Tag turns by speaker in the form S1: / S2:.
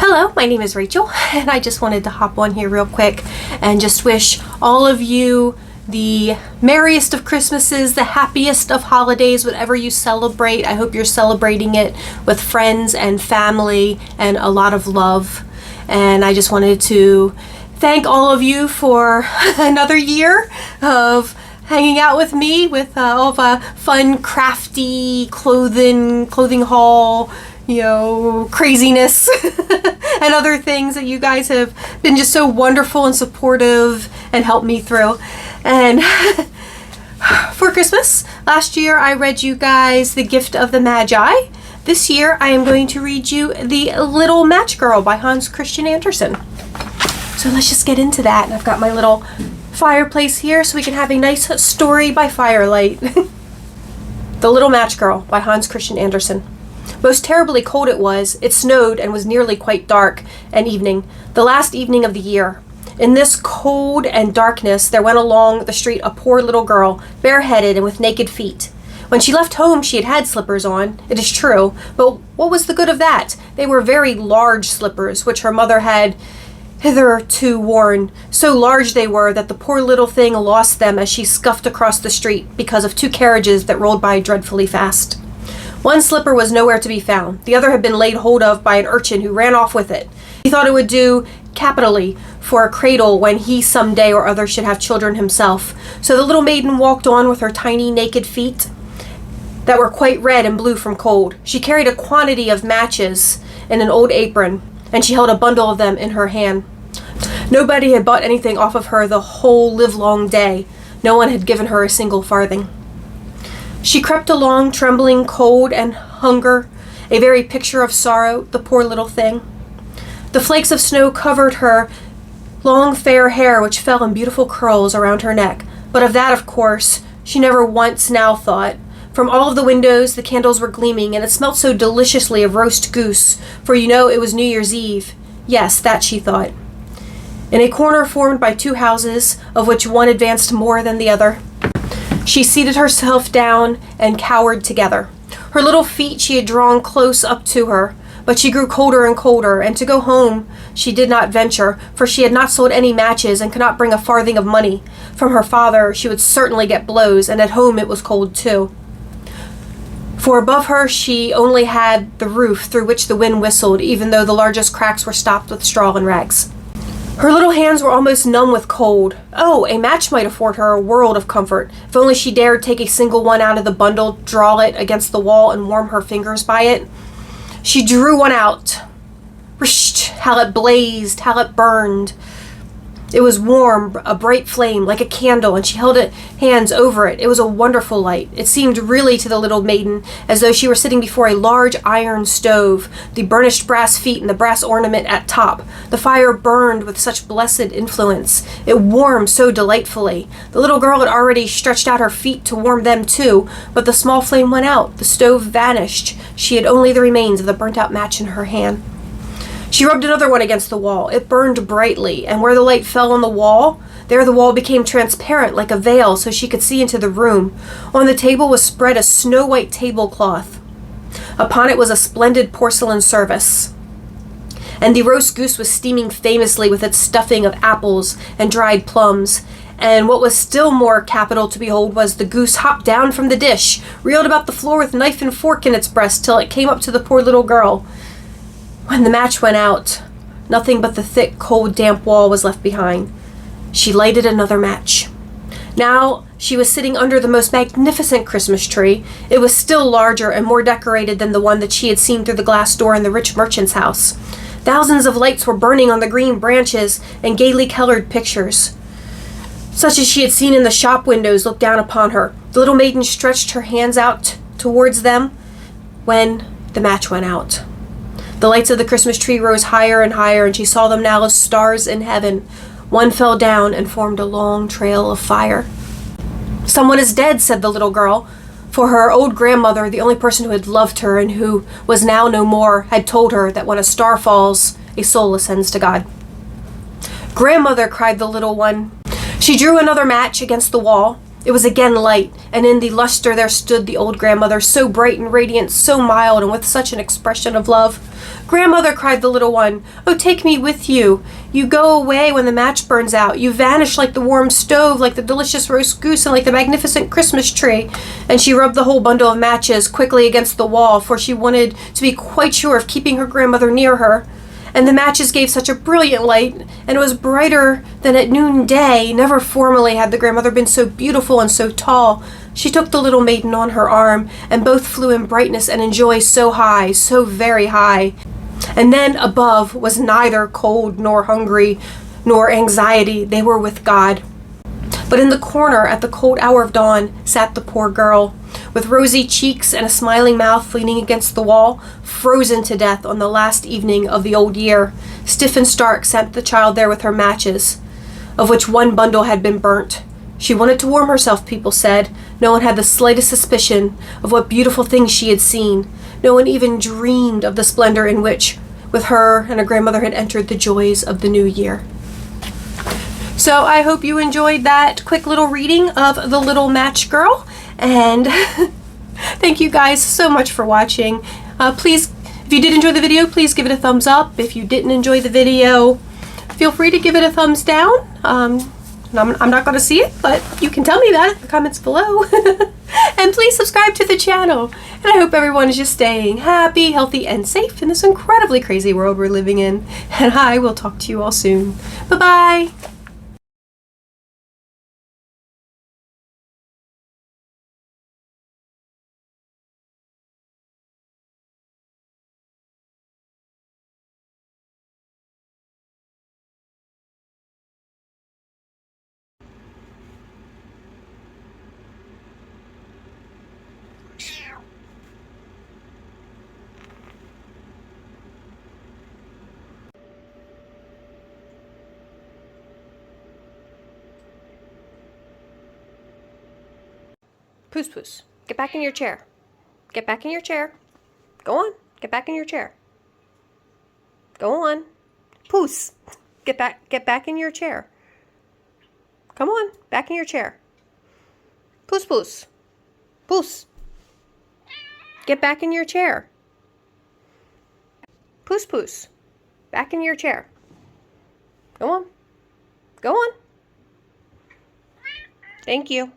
S1: Hello, my name is Rachel, and I just wanted to hop on here real quick and just wish all of you the merriest of Christmases, the happiest of holidays, whatever you celebrate. I hope you're celebrating it with friends and family and a lot of love. And I just wanted to thank all of you for another year of hanging out with me with all the fun, crafty clothing haul, craziness and other things that you guys have been just so wonderful and supportive and helped me through. And for Christmas, last year I read you guys The Gift of the Magi. This year I am going to read you The Little Match Girl by Hans Christian Andersen. So let's just get into that. And I've got my little fireplace here so we can have a nice story by firelight. The Little Match Girl by Hans Christian Andersen. Most terribly cold it was. It snowed and was nearly quite dark and evening, the last evening of the year. In this cold and darkness there went along the street a poor little girl, bareheaded and with naked feet. When she left home she had had slippers on, it is true, but what was the good of that? They were very large slippers, which her mother had hitherto worn. So large they were that the poor little thing lost them as she scuffed across the street because of two carriages that rolled by dreadfully fast. One slipper was nowhere to be found. The other had been laid hold of by an urchin who ran off with it. He thought it would do capitally for a cradle when he some day or other should have children himself. So the little maiden walked on with her tiny naked feet that were quite red and blue from cold. She carried a quantity of matches in an old apron, and she held a bundle of them in her hand. Nobody had bought anything off of her the whole livelong day. No one had given her a single farthing. She crept along, trembling, cold, and hunger, a very picture of sorrow, the poor little thing. The flakes of snow covered her long fair hair, which fell in beautiful curls around her neck, but of that, of course, she never once now thought. From all of the windows the candles were gleaming, and it smelt so deliciously of roast goose, for it was New Year's Eve. Yes, that she thought. In a corner formed by two houses, of which one advanced more than the other, she seated herself down and cowered together. Her little feet she had drawn close up to her, but she grew colder and colder, and to go home she did not venture, for she had not sold any matches and could not bring a farthing of money. From her father she would certainly get blows, and at home it was cold too. For above her she only had the roof through which the wind whistled, even though the largest cracks were stopped with straw and rags. Her little hands were almost numb with cold. Oh, a match might afford her a world of comfort, if only she dared take a single one out of the bundle, draw it against the wall, and warm her fingers by it. She drew one out. Whisht! How it blazed, how it burned. It was warm, a bright flame, like a candle, and she held it hands over it. It was a wonderful light. It seemed really to the little maiden as though she were sitting before a large iron stove, the burnished brass feet and the brass ornament at top. The fire burned with such blessed influence. It warmed so delightfully. The little girl had already stretched out her feet to warm them too, but the small flame went out. The stove vanished. She had only the remains of the burnt-out match in her hand. She rubbed another one against the wall. It burned brightly, and where the light fell on the wall, there the wall became transparent like a veil, so she could see into the room. On the table was spread a snow-white tablecloth. Upon it was a splendid porcelain service, and the roast goose was steaming famously with its stuffing of apples and dried plums. And what was still more capital to behold was the goose hopped down from the dish, reeled about the floor with knife and fork in its breast till it came up to the poor little girl. When the match went out, nothing but the thick, cold, damp wall was left behind. She lighted another match. Now she was sitting under the most magnificent Christmas tree. It was still larger and more decorated than the one that she had seen through the glass door in the rich merchant's house. Thousands of lights were burning on the green branches, and gaily colored pictures, such as she had seen in the shop windows, looked down upon her. The little maiden stretched her hands out towards them when the match went out. The lights of the Christmas tree rose higher and higher, and she saw them now as stars in heaven. One fell down and formed a long trail of fire. "Someone is dead," said the little girl, for her old grandmother, the only person who had loved her and who was now no more, had told her that when a star falls, a soul ascends to God. "Grandmother," cried the little one. She drew another match against the wall. It was again light, and in the luster there stood the old grandmother, so bright and radiant, so mild, and with such an expression of love. "Grandmother," cried the little one, "oh, take me with you. You go away when the match burns out. You vanish like the warm stove, like the delicious roast goose, and like the magnificent Christmas tree." And she rubbed the whole bundle of matches quickly against the wall, for she wanted to be quite sure of keeping her grandmother near her. And the matches gave such a brilliant light, and it was brighter than at noonday. Never formerly had the grandmother been so beautiful and so tall. She took the little maiden on her arm, and both flew in brightness and in joy so high, so very high. And then above was neither cold nor hungry nor anxiety. They were with God. But in the corner at the cold hour of dawn sat the poor girl, with rosy cheeks and a smiling mouth, leaning against the wall, frozen to death on the last evening of the old year. Stiff and stark sat the child there with her matches, of which one bundle had been burnt. She wanted to warm herself, people said. No one had the slightest suspicion of what beautiful things she had seen. No one even dreamed of the splendor in which, with her and her grandmother, had entered the joys of the new year. So I hope you enjoyed that quick little reading of The Little Match Girl, and thank you guys so much for watching. Please, if you did enjoy the video, please give it a thumbs up. If you didn't enjoy the video, feel free to give it a thumbs down. I'm not going to see it, but you can tell me that in the comments below. And please subscribe to the channel. And I hope everyone is just staying happy, healthy, and safe in this incredibly crazy world we're living in. And I will talk to you all soon. Bye-bye. Poos Poos, get back in your chair. Get back in your chair. Go on, get back in your chair. Go on. Poos, get back in your chair. Come on, back in your chair. Poos Poos. Poos. Get back in your chair. Poos Poos. Back in your chair. Go on. Go on. Thank you.